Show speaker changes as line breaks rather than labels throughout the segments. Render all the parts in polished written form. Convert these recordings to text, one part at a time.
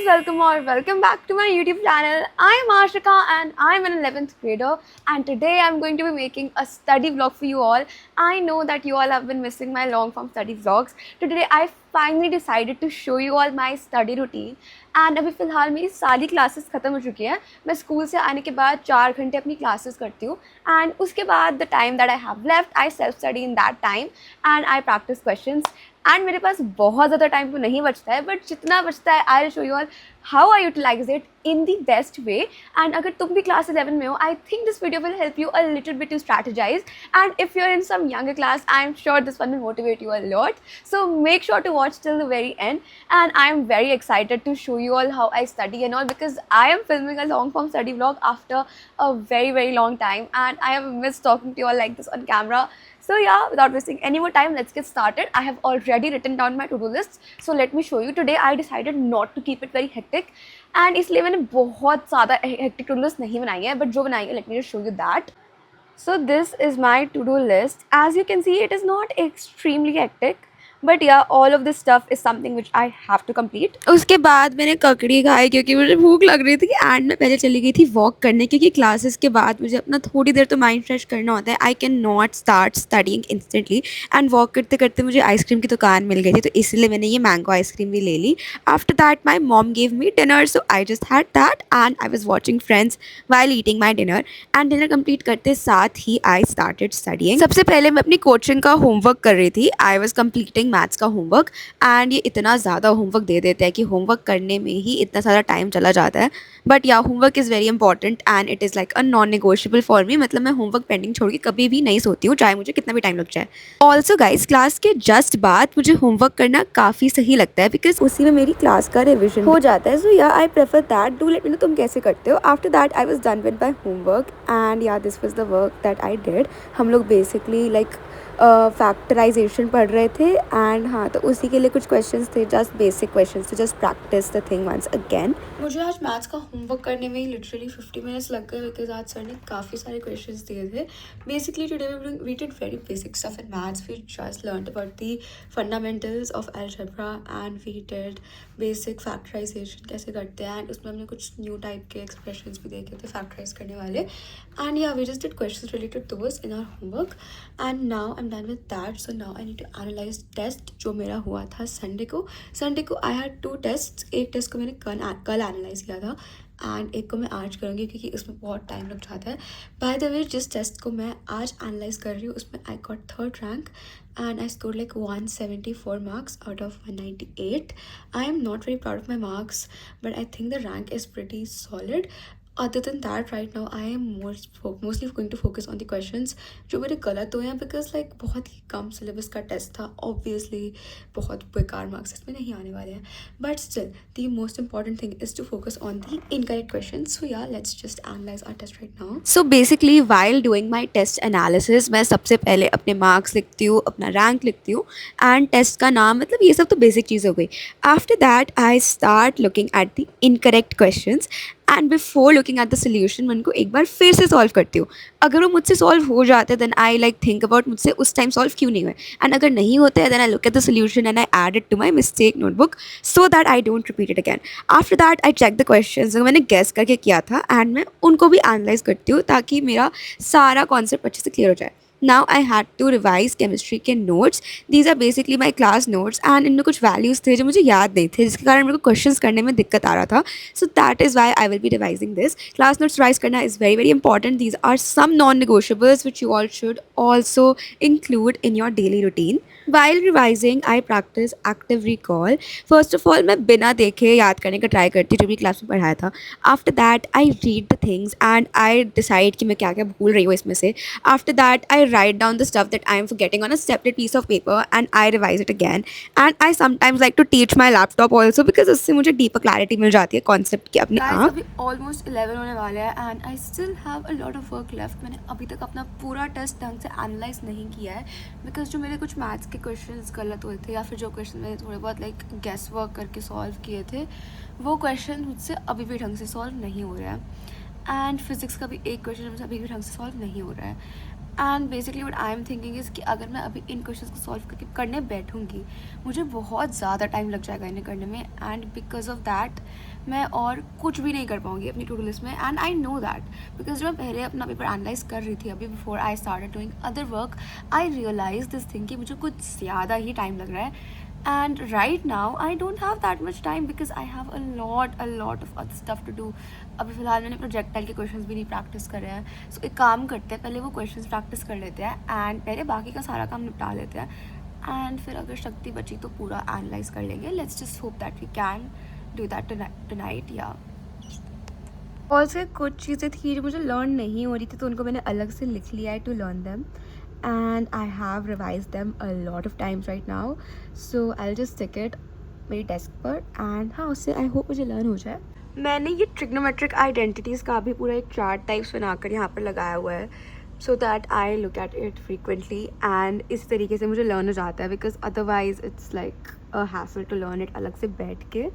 guys, welcome or welcome back to my YouTube channel. I'm Ashika and I'm an 11th grader, and today I'm going to be making a study vlog for you all. I know that you all have been missing my long form study vlogs. So today I finally decided to show you all my study routine. And अभी फ़िलहाल मेरी सारी classes ख़त्म हो चुकी हैं. मैं school से आने के बाद 4 घंटे अपनी क्लासेस करती हूँ एंड उसके बाद the time that I have left I self study in that time and I practice questions. And मेरे पास बहुत ज़्यादा टाइम तो नहीं बचता है, बट जितना बचता है I will show you all how I utilise it in the best way. And अगर तुम भी क्लास 11 में हो, I think this video will help you a little bit to strategise. And if you are in some younger class, I am sure this one will motivate you a lot. So make sure to watch till the very end. And I am very excited to show you all how I study and all, because I am filming a long form study vlog after a very long time, and I have missed talking to you all like this on camera. So yeah, without wasting any more time, let's get started. I have already written down my to-do list. So let me show you. Today I decided not to keep it very hectic. And इसलिए मैंने बहुत ज़्यादा hectic to-do list नहीं बनाई है, but जो बनाई है, let me just show you that. So this is my to-do list. As you can see, it is not extremely hectic. But yeah all of this stuff is something which I have to complete. उसके बाद मैंने ककड़ी खाई क्योंकि मुझे भूख लग रही थी. एंड मैं पहले चली गई थी वॉक करने, क्योंकि क्लासेस के बाद मुझे अपना थोड़ी देर तो माइंड फ्रेश करना होता है. I can not start studying instantly. And walk करते करते मुझे आइसक्रीम की दुकान मिल गई थी, तो इसलिए मैंने ये मैंगो आइसक्रीम भी ले ली. After that my mom gave me dinner, so I just had that and I was watching Friends while eating my dinner. And dinner complete करते साथ ही आई स्टार्टेड स्टडिंग. सबसे पहले मैं अपनी कोचिंग का होमवर्क कर रही थी. आई वॉज कम्प्लीटिंग मैथ्स का होमवर्क. एंड ये इतना ज़्यादा होमवर्क दे देते हैं कि होमवर्क करने में ही इतना सारा टाइम चला जाता है. बट या homework is very important and it is like a non negotiable for me. मतलब मैं होमवर्क पेंडिंग छोड़ के कभी भी नहीं सोती हूँ, चाहे मुझे कितना भी टाइम लग जाए. ऑल्सो गाइज, क्लास के जस्ट बाद मुझे होमवर्क करना काफ़ी सही लगता है, बिकॉज उसी में मेरी क्लास का रिविजन हो जाता है. So yeah I prefer that. Do let me know तुम कैसे करते हो. After that I was done with my homework and yeah this was the work that I did. हम लोग बेसिकली लाइक फैक्टराइजेशन पढ़ रहे थे. एंड हाँ, तो उसी के लिए कुछ क्वेश्चंस थे, जस्ट बेसिक क्वेश्चंस थे, just practise the thing once again. मुझे आज मैथ्स का होमवर्क करने में ही लिटरली 50 मिनट्स लग गए, बिकॉज आज सर ने काफ़ी सारे क्वेश्चंस दिए थे. Basically today we did very basic stuff in maths. We just learned about the fundamentals of algebra and we did basic factorisation कैसे करते हैं. एंड उसमें हमने कुछ न्यू टाइप के एक्सप्रेशंस भी देखे थे फैक्टराइज करने वाले. And yeah we just did questions related to those in our homework. And now I am done with that. So now I need to analyze test जो मेरा हुआ था संडे को I had 2 tests. एक test को मैंने कल analyse किया था एंड एक को मैं आज करूँगी, क्योंकि उसमें बहुत टाइम लग जाता है. बाय द वे, जिस टेस्ट को मैं आज एनालाइज कर रही हूँ उसमें I got 3rd rank and I score like 174 marks out of 198. I am not very proud of my marks, but I think the rank is pretty solid. Other than that, right now I am mostly going to focus on the questions जो मेरे गलत हुए हैं, because like बहुत ही कम syllabus का test था. obviously बहुत बेकार मार्क्स इसमें नहीं आने वाले हैं, but still the most important thing is to focus on the incorrect questions. So yeah, let's just analyze our test right now. So basically while doing my test analysis, मैं सबसे पहले अपने मार्क्स लिखती हूँ, अपना रैंक लिखती हूँ and test का नाम, मतलब ये सब तो बेसिक चीज़ हो गई. After that I start looking at the incorrect questions and before looking at the solution मैं उनको एक बार फिर से सॉल्व करती हूँ. अगर वो मुझसे सॉल्व हो जाते हैं then I like think about मुझसे उस टाइम सॉल्व क्यों नहीं हुए. एंड अगर नहीं होते हैं then I look at the solution and I add it to my mistake notebook so that I don't repeat it again. After that I check the question जो मैंने गेस करके किया था एंड मैं उनको भी एनालाइज करती हूँ, ताकि मेरा सारा कॉन्सेप्ट अच्छे से क्लियर हो जाए. Now I had to revise chemistry के notes. These are basically my class notes and इनमें कुछ values थे जो मुझे याद नहीं थे, जिसके कारण मेरे को questions करने में दिक्कत आ रहा था. So that is why I will be revising this. Class notes revise करना is very important. These are some non-negotiables which you all should also include in your daily routine. While revising, I practice active recall. First of all, मैं बिना देखे याद करने का try करती जो भी क्लास में पढ़ाया था. After that, I read the things and I decide कि मैं क्या क्या भूल रही हूँ इसमें से. After that, I write down the stuff that I am forgetting on a separate piece of paper and I revise it again. And I sometimes like to teach my laptop also, because उससे मुझे deeper clarity मिल जाती है concept की अपने आप. अभी almost 11 होने वाले हैं and I still have a lot of work left. मैंने अभी तक अपना पूरा टेस्ट ढंग से एनालाइज नहीं किया है, बिकॉज जो मेरे कुछ मैथ्स के क्वेश्चंस गलत हुए थे या फिर जो क्वेश्चन मैंने थोड़े बहुत लाइक गेस वर्क करके सॉल्व किए थे, वो क्वेश्चन मुझसे अभी भी ढंग से सॉल्व नहीं हो रहा है. एंड फिज़िक्स का भी एक क्वेश्चन मुझसे अभी भी ढंग से सॉल्व नहीं हो रहा है. And basically what I am thinking is कि अगर मैं अभी इन क्वेश्चंस को सॉल्व करके करने बैठूंगी, मुझे बहुत ज़्यादा टाइम लग जाएगा इन्हें करने में. एंड बिकॉज ऑफ दैट मैं और कुछ भी नहीं कर पाऊँगी अपनी टू डू लिस्ट में, and I know that because जब मैं पहले अपना पेपर एनालाइज कर रही थी अभी before I started doing other work, I realise this thing कि मुझे कुछ ज़्यादा ही टाइम लग रहा है. And right now I don't have that much time because I have a lot of other stuff to do. अभी फ़िलहाल मैंने प्रोजेक्टाइल के क्वेश्चंस भी नहीं प्रैक्टिस करे हैं. सो एक काम करते हैं, पहले वो क्वेश्चंस प्रैक्टिस कर लेते हैं एंड पहले बाकी का सारा काम निपटा लेते हैं, एंड फिर अगर शक्ति बची तो पूरा एनालाइज कर लेंगे. Let's just hope that we can do that tonight. Yeah also कुछ चीज़ें थी जो मुझे लर्न नहीं हो रही थी, तो उनको मैंने अलग से लिख लिया है to learn them, and I have revised them a lot of times right now. So I'll just stick it मेरी डेस्क पर, एंड हाँ उससे आई होप मुझे लर्न हो जाए. मैंने ये ट्रिग्नोमेट्रिक आइडेंटिटीज़ का भी पूरा एक चार्ट टाइप्स बनाकर यहाँ पर लगाया हुआ है, so that I look at it frequently, and इस तरीके से मुझे लर्न हो जाता है, because otherwise it's like a hassle to learn it अलग से बैठ के.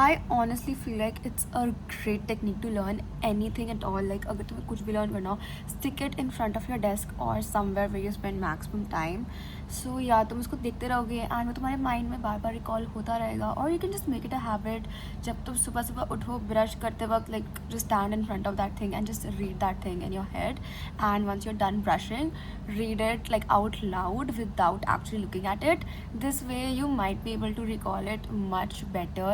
I honestly feel like it's a great technique to learn anything at all. Like अगर तुम्हें कुछ भी learn करना हो, stick it in front of your desk or somewhere where you spend maximum time. So या तुम उसको देखते रहोगे एंड वो तुम्हारे माइंड में बार बार रिकॉल होता रहेगा. और you can just make it a habit. जब तुम सुबह सुबह उठो ब्रश करते वक्त, like just stand in front of that thing and just read that thing in your head, and once you're done brushing, read it like out loud without actually looking at it. This way you might be able to recall it much better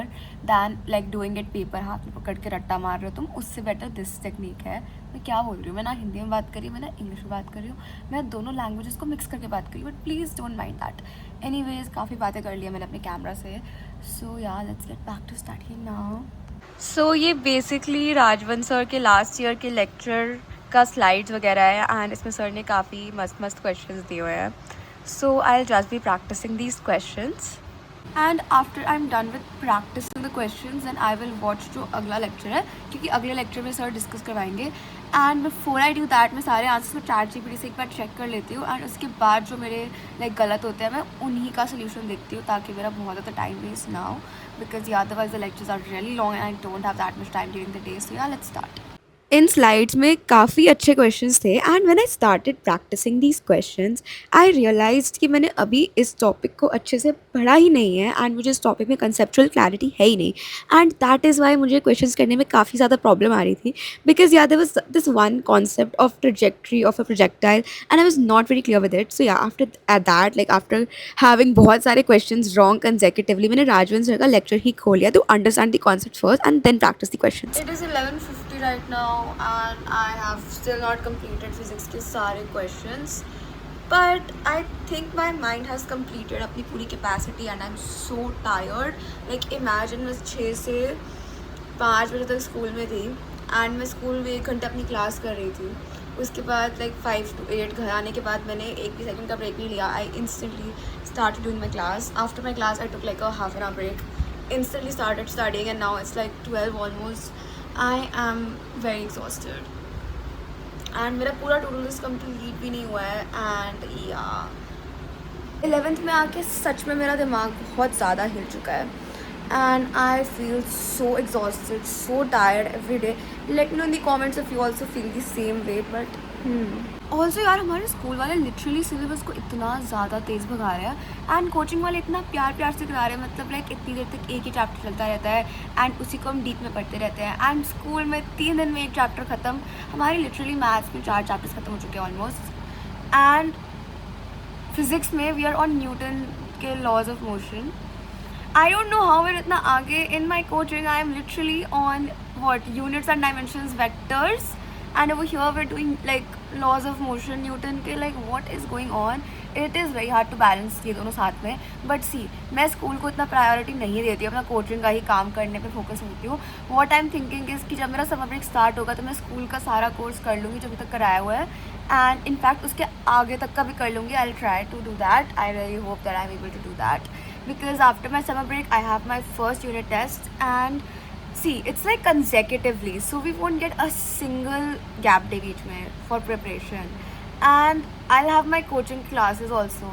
than like doing it paper हाथ में पकड़ के रट्टा मार रहे हो तुम. उससे बेटर दिस टेक्निक है. मैं क्या बोल रही हूँ, मैं ना हिंदी में बात कर रही हूँ, मैं ना इंग्लिश में बात कर रही हूँ, मैं दोनों लैंग्वेजेस को मिक्स करके बात कर रही हूँ, but please don't mind that. Anyways काफ़ी बातें कर लिया मैंने अपने कैमरा से. So yeah let's get back to starting now. So ये बेसिकली राजवन सर के लास्ट ईयर के लेक्चर का स्लाइड्स वगैरह है, एंड इसमें सर ने काफ़ी मस्त मस्त क्वेश्चंस दिए हुए हैं. So I will just be practising these questions, and after I am done with practising the questions then I will watch जो अगला लेक्चर है, क्योंकि अगले लेक्चर में सर डिस्कस करवाएंगे. And before I do that मैं सारे आंसर्स को ChatGPT से एक बार चेक कर लेती हूँ, एंड उसके बाद जो मेरे लाइक गलत होते हैं मैं उन्हीं का सोल्यूशन देखती हूँ, ताकि मेरा बहुत ज़्यादा टाइम वेस्ट ना हो, because otherwise the lectures are really long and I don't have that much time during the day. So yeah let's start. In slides में काफ़ी अच्छे क्वेश्चंस थे, and when I started practising these questions I realised कि मैंने अभी इस topic को अच्छे से पढ़ा ही नहीं है, एंड मुझे इस टॉपिक में कंसेप्चुअल क्लैरिटी है ही नहीं, एंड दैट इज़ वाई मुझे क्वेश्चंस करने में काफ़ी ज़्यादा प्रॉब्लम आ रही थी, because yeah there was this one concept of trajectory of a projectile and I was not very clear with it. So yeah after that, like after having बहुत सारे questions wrong consecutively, मैंने राजवन sir का lecture ही खोल लिया to understand the concept first and then practise the questions. It is 11:50 right now and I have still not completed physics के सारे questions, but I think my mind has completed अपनी पूरी capacity and I'm so tired. Like imagine मैं 6 से 5 बजे तक school में थी, एंड मैं स्कूल में 1 घंटा अपनी क्लास कर रही थी. उसके बाद लाइक 5 to 8 घर आने के बाद मैंने एक भी सेकंड का ब्रेक नहीं लिया. I instantly started doing my class. After my class I took like a half an hour break, instantly started studying, and now it's like 12 almost. I am very exhausted and मेरा पूरा to do list complete भी नहीं हुआ है. And या 11th में आके सच में मेरा दिमाग बहुत ज़्यादा हिल चुका है, and I feel so exhausted, so tired every day. Late me no in the comments if you also feel the same way. But also यार हमारे स्कूल वाले लिटरली सिलेबस को इतना ज़्यादा तेज़ भगा रहे हैं, एंड कोचिंग वाले इतना प्यार प्यार से करा रहे हैं. मतलब लाइक इतनी देर तक एक ही चैप्टर चलता रहता है, एंड उसी को हम डीप में पढ़ते रहते हैं. एंड स्कूल में 3 दिन में एक चैप्टर ख़त्म. हमारे लिटरली मैथ्स में 4 चैप्टर्स ख़त्म हो चुके हैं ऑलमोस्ट. एंड फिज़िक्स में वी आर ऑन न्यूटन के laws of motion. I don't know how इतना आगे. In my coaching I am literally on what units and dimensions vectors, and over here we're doing like laws of motion Newton के. like what is going on? it is very hard to balance ये दोनों साथ में. but see मैं school को इतना priority नहीं देती, अपना कोचिंग का ही काम करने पे फोकस होती हूँ. what I'm thinking is कि जब मेरा समर ब्रेक स्टार्ट होगा तो मैं स्कूल का सारा कोर्स कर लूँगी जो अभी तक कराया हुआ है, एंड इनफैक्ट उसके आगे तक का भी कर लूँगी. I will try to do that. I really hope that I am able to do that, because after my summer break I have my first unit test, and see it's like consecutively, so we won't get a single gap day बीच में for preparation, and I'll have my coaching classes also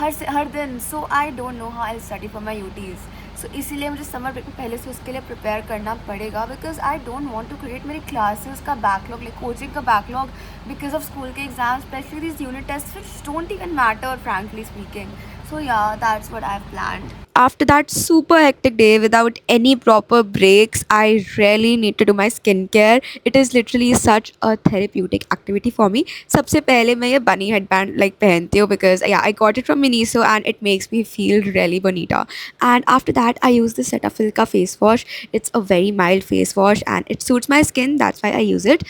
हर दिन. so I don't know how I'll study for my UTs. so इसीलिए मुझे summer break में पहले से उसके लिए prepare करना पड़ेगा, because I don't want to create मेरी क्लासेस का बैकलॉग, लाइक कोचिंग का बैकलॉग, बिकॉज ऑफ स्कूल के exam, specially this unit test which don't even matter frankly speaking. so yeah, that's what I've planned. after that super hectic day without any proper breaks, I really need to do my skincare. It is literally such a therapeutic activity for me. सबसे पहले मैं ये bunny headband like पहनती हूँ because yeah, I got it from Miniso and it makes me feel really bonita. And after that, I use the Cetaphil का face wash. It's a very mild face wash and it suits my skin. That's why I use it.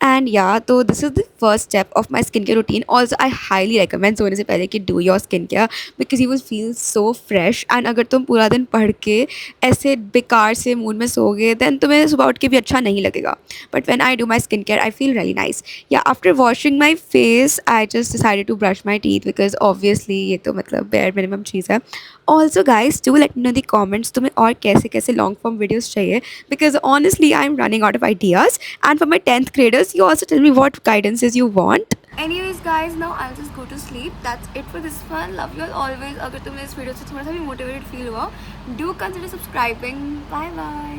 And yeah, so this is the first step of my skincare routine. Also, I highly recommend सोने से पहले कि do your skincare because you will feel so fresh. And अगर तुम पूरा दिन पढ़ के ऐसे बेकार से मूड में सोओगे then तुम्हें सुबह उठ के भी अच्छा नहीं लगेगा. But when I do my skincare, I feel really nice. Yeah, after washing my face, I just decided to brush my teeth because obviously ये तो मतलब bare minimum चीज़ है. Also guys, do let me know in the comments तुम्हें और कैसे कैसे long form videos चाहिए because honestly I'm running out of ideas. And for my 10th graders, you also tell me what guidances you want. Anyways guys, now I'll just go to sleep. That's it for this one. Love you all always. अगर तुम्हें इस video से थोड़ा सा भी motivated feel हुआ, do consider subscribing. Bye bye.